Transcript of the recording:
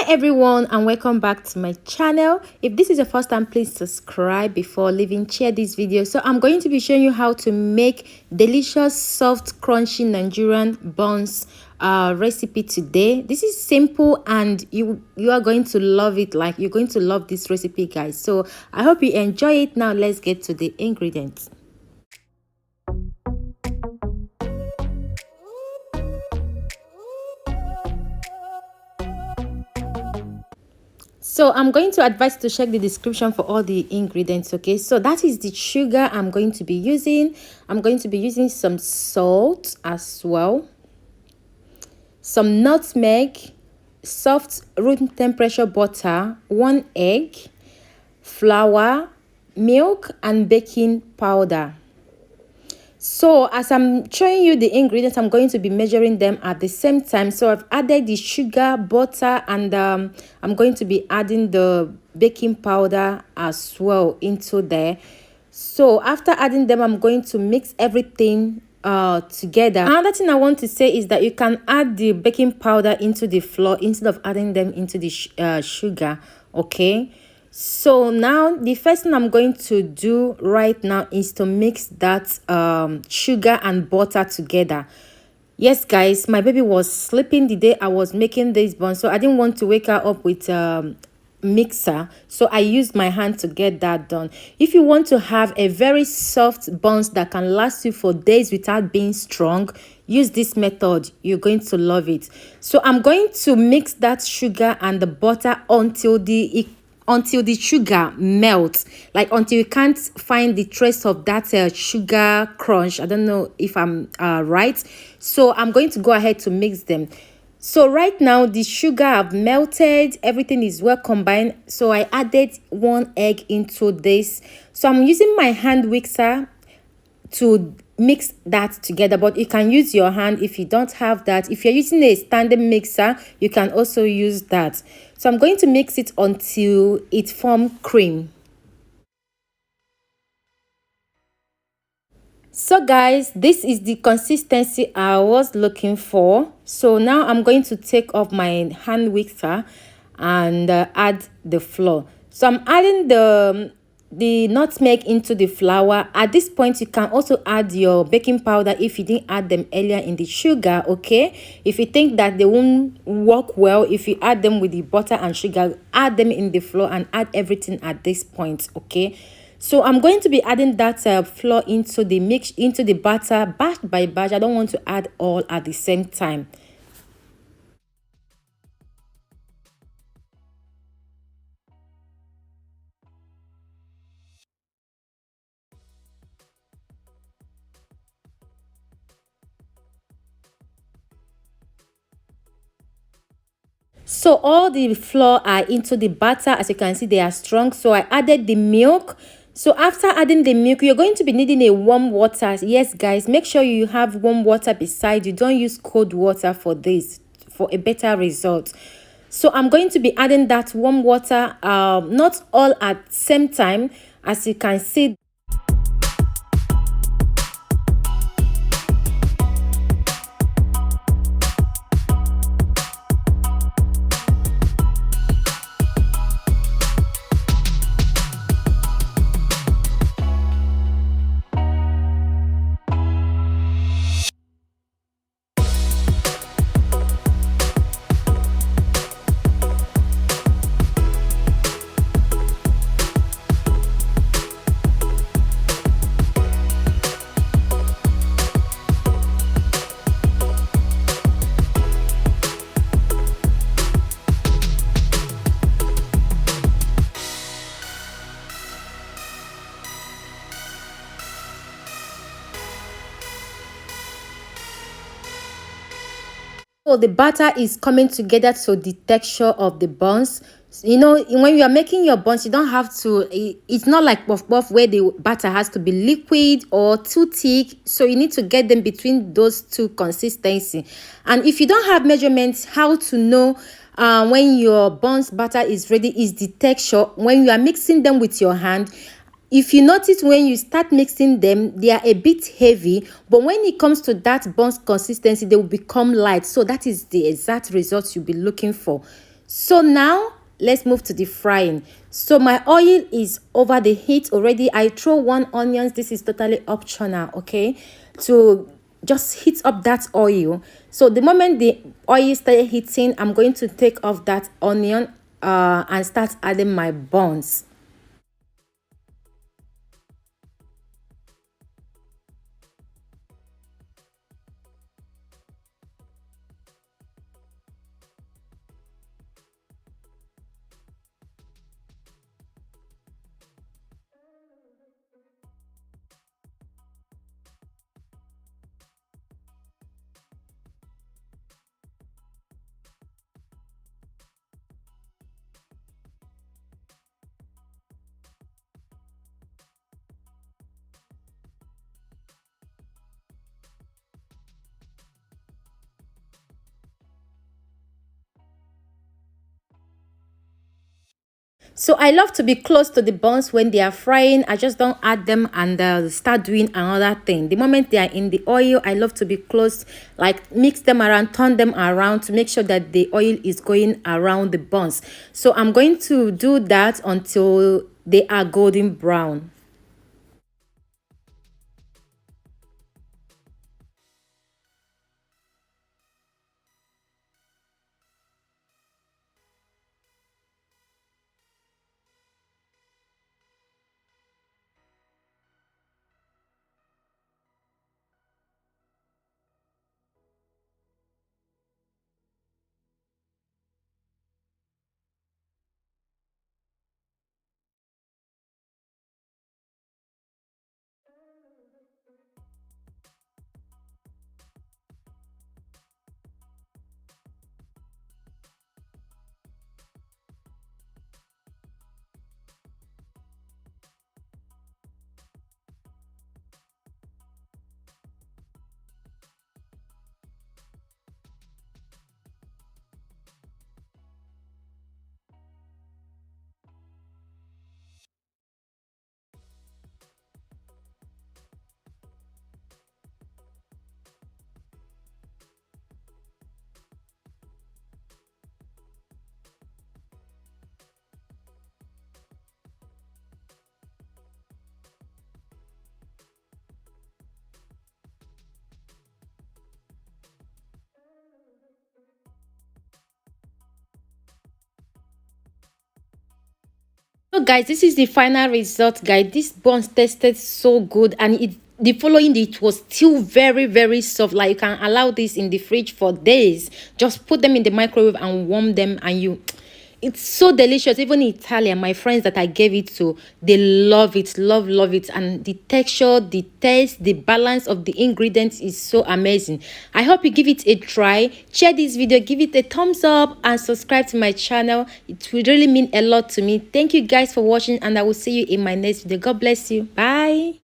Everyone, and welcome back to my channel. If this is your first time, please subscribe before leaving, share this video. So I'm going to be showing you how to make delicious soft crunchy Nigerian buns recipe today. This is simple and you are going to love it. Like, you're going to love this recipe, guys. So I hope you enjoy it. Now let's get to the ingredients. So I'm going to advise to check the description for all the ingredients. Okay, so that is the sugar I'm going to be using. I'm going to be using some salt as well, some nutmeg, soft room temperature butter, 1 egg, flour, milk, and baking powder. So as I'm showing you the ingredients, I'm going to be measuring them at the same time. So I've added the sugar, butter, and I'm going to be adding the baking powder as well into there. So after adding them, I'm going to mix everything together. Another thing I want to say is that you can add the baking powder into the flour instead of adding them into the sugar. Okay, so now the first thing I'm going to do right now is to mix that sugar and butter together. Yes, guys, my baby was sleeping the day I was making this bun, so I didn't want to wake her up with mixer, so I used my hand to get that done. If you want to have a very soft buns that can last you for days without being strong, use this method. You're going to love it. So I'm going to mix that sugar and the butter until the sugar melts, like until you can't find the trace of that sugar crunch. I don't know if I'm right. So I'm going to go ahead to mix them. So right now the sugar have melted, everything is well combined. So I added 1 egg into this. So I'm using my hand mixer to mix that together, but you can use your hand if you don't have that. If you're using a standing mixer, you can also use that. So I'm going to mix it until it forms cream. So guys, this is the consistency I was looking for. So now I'm going to take off my hand mixer and add the flour. So I'm adding the nutmeg into the flour. At this point, you can also add your baking powder if you didn't add them earlier in the sugar. Okay, if you think that they won't work well if you add them with the butter and sugar, add them in the flour and add everything at this point. Okay, so I'm going to be adding that flour into the mix, into the batter, batch by batch. I don't want to add all at the same time. So all the flour are into the batter. As you can see, they are strong. So I added the milk. So after adding the milk, you're going to be needing a warm water. Yes, guys, make sure you have warm water beside you. Don't use cold water for this, for a better result. So I'm going to be adding that warm water, not all at the same time. As you can see, so the batter is coming together to the texture of the buns. You know, when you are making your buns, you don't have to, it's not like puff puff where the batter has to be liquid or too thick. So you need to get them between those two consistency. And if you don't have measurements, how to know when your buns batter is ready is the texture. When you are mixing them with your hand, if you notice when you start mixing them, they are a bit heavy, but when it comes to that buns consistency, they will become light. So that is the exact results you'll be looking for. So now let's move to the frying. So my oil is over the heat already. I throw one onions. This is totally optional, okay, to just heat up that oil. So the moment the oil started heating, I'm going to take off that onion and start adding my buns. So I love to be close to the buns when they are frying. I just don't add them and start doing another thing. The moment they are in the oil, I love to be close, like mix them around, turn them around to make sure that the oil is going around the buns. So I'm going to do that until they are golden brown. So guys, this is the final result, guys. This buns tasted so good, and the following day it was still very soft. Like, you can allow this in the fridge for days. Just put them in the microwave and warm them, and you, it's so delicious. Even in Italian, my friends that I gave it to, they love it, love it. And the texture, the taste, the balance of the ingredients is so amazing. I hope you give it a try. Share this video, give it a thumbs up, and subscribe to my channel. It will really mean a lot to me. Thank you guys for watching, and I will see you in my next video. God bless you. Bye.